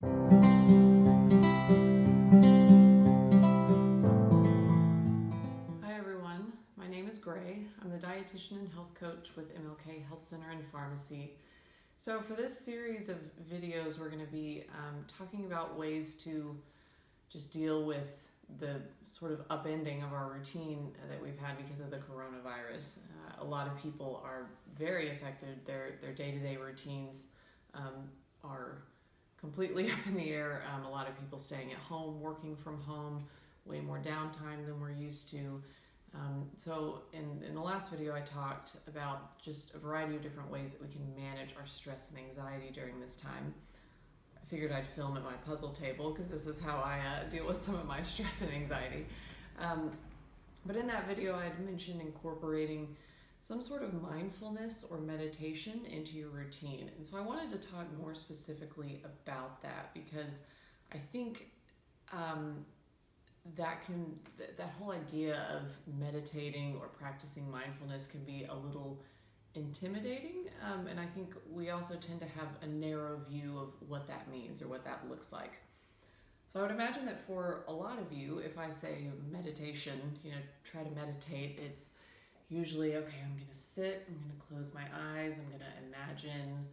Hi everyone, my name is Gray. I'm the dietitian and health coach with MLK Health Center and Pharmacy. So for this series of videos, we're going to be talking about ways to just deal with the sort of upending of our routine that we've had because of the coronavirus. A lot of people are very affected. Their day-to-day routines are completely up in the air. A lot of people staying at home, working from home, way more downtime than we're used to. So in the last video, I talked about just a variety of different ways that we can manage our stress and anxiety during this time. I figured I'd film at my puzzle table because this is how I deal with some of my stress and anxiety. But in that video, I had mentioned incorporating some sort of mindfulness or meditation into your routine. And so I wanted to talk more specifically about that because I think that whole idea of meditating or practicing mindfulness can be a little intimidating, and I think we also tend to have a narrow view of what that means or what that looks like. So I would imagine that for a lot of you, if I say meditation, try to meditate, it's usually, okay, I'm going to sit, I'm going to close my eyes, I'm going to imagine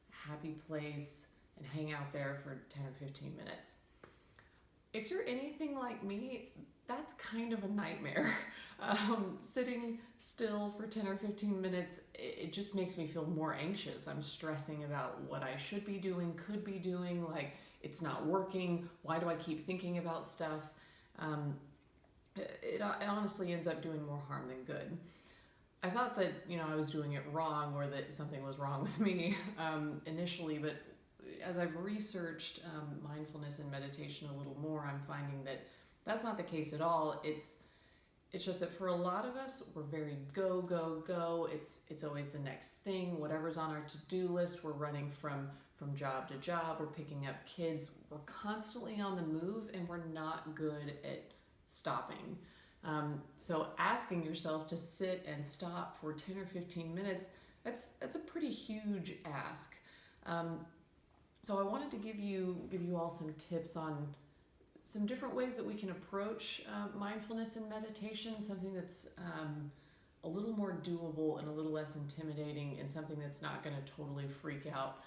a happy place and hang out there for 10 or 15 minutes. If you're anything like me, that's kind of a nightmare. Sitting still for 10 or 15 minutes, it just makes me feel more anxious. I'm stressing about what I should be doing, could be doing, like it's not working. Why do I keep thinking about stuff? It honestly ends up doing more harm than good. I thought that, I was doing it wrong or that something was wrong with me initially, but as I've researched mindfulness and meditation a little more, I'm finding that that's not the case at all. It's just that for a lot of us, we're very go, go, go. It's always the next thing. Whatever's on our to-do list, we're running from job to job. We're picking up kids. We're constantly on the move, and we're not good at stopping. So asking yourself to sit and stop for 10 or 15 minutes, that's a pretty huge ask. So I wanted to give you all some tips on some different ways that we can approach mindfulness and meditation, something that's a little more doable and a little less intimidating, and something that's not going to totally freak out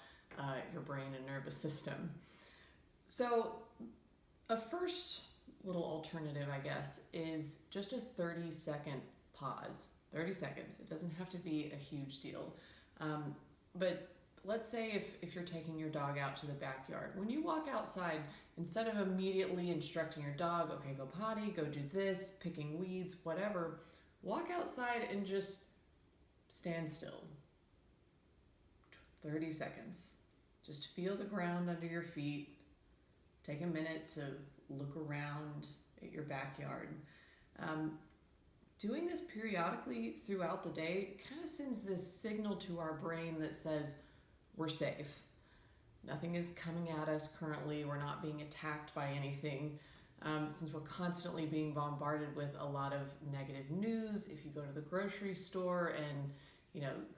your brain and nervous system. So a first little alternative, I guess, is just a 30-second pause. 30 seconds. It doesn't have to be a huge deal. But let's say if you're taking your dog out to the backyard, when you walk outside, instead of immediately instructing your dog, okay, go potty, go do this, picking weeds, whatever, walk outside and just stand still. 30 seconds. Just feel the ground under your feet. Take a minute to look around at your backyard. Doing this periodically throughout the day kind of sends this signal to our brain that says, we're safe. Nothing is coming at us currently. We're not being attacked by anything. Since we're constantly being bombarded with a lot of negative news, if you go to the grocery store and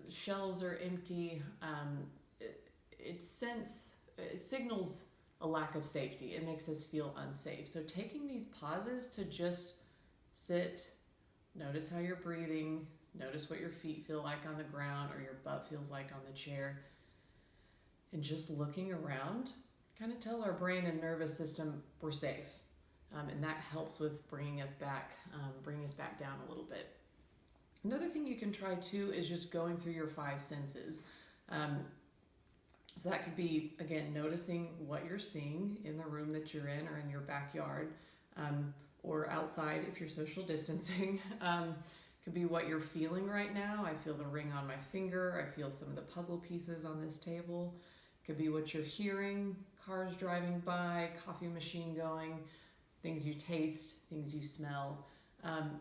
shelves are empty, it signals a lack of safety. It makes us feel unsafe. So taking these pauses to just sit, notice how you're breathing, notice what your feet feel like on the ground or your butt feels like on the chair, and just looking around kind of tells our brain and nervous system we're safe. And that helps with bringing us back down a little bit. Another thing you can try too is just going through your 5 senses. So that could be, again, noticing what you're seeing in the room that you're in or in your backyard, or outside if you're social distancing. Could be what you're feeling right now. I feel the ring on my finger. I feel some of the puzzle pieces on this table. Could be what you're hearing, cars driving by, coffee machine going, things you taste, things you smell.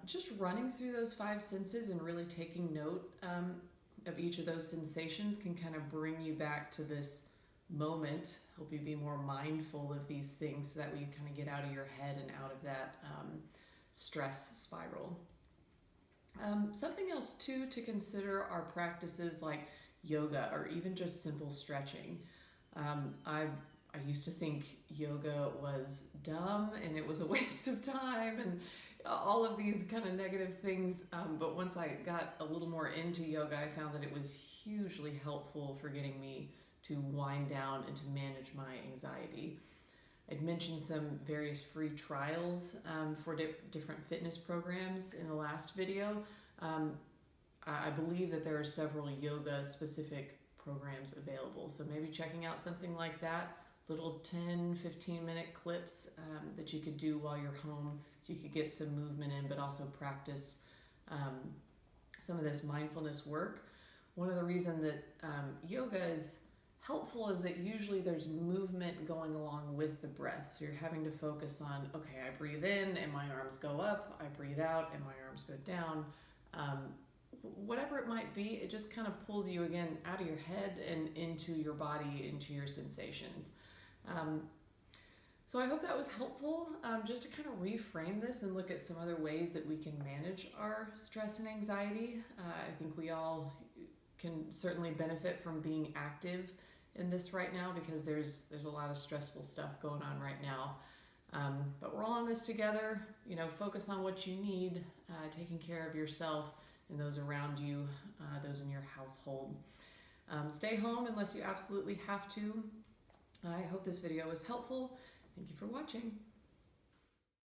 Just running through those 5 senses and really taking note of each of those sensations can kind of bring you back to this moment, help you be more mindful of these things so that we kind of get out of your head and out of that stress spiral. Something else too to consider are practices like yoga or even just simple stretching. I used to think yoga was dumb and it was a waste of time and all of these kind of negative things. But once I got a little more into yoga, I found that it was hugely helpful for getting me to wind down and to manage my anxiety. I'd mentioned some various free trials for different fitness programs in the last video. I believe that there are several yoga specific programs available, so maybe checking out something like that, little 10-15 minute clips that you could do while you're home, so you could get some movement in but also practice some of this mindfulness work. One of the reasons that yoga is helpful is that usually there's movement going along with the breath, so you're having to focus on, okay, I breathe in and my arms go up, I breathe out and my arms go down. Whatever it might be, it just kind of pulls you again out of your head and into your body, into your sensations. So I hope that was helpful, just to kind of reframe this and look at some other ways that we can manage our stress and anxiety. I think we all can certainly benefit from being active in this right now, because there's a lot of stressful stuff going on right now. But we're all in this together. Focus on what you need, taking care of yourself and those around you, those in your household. Stay home unless you absolutely have to. I hope this video was helpful. Thank you for watching.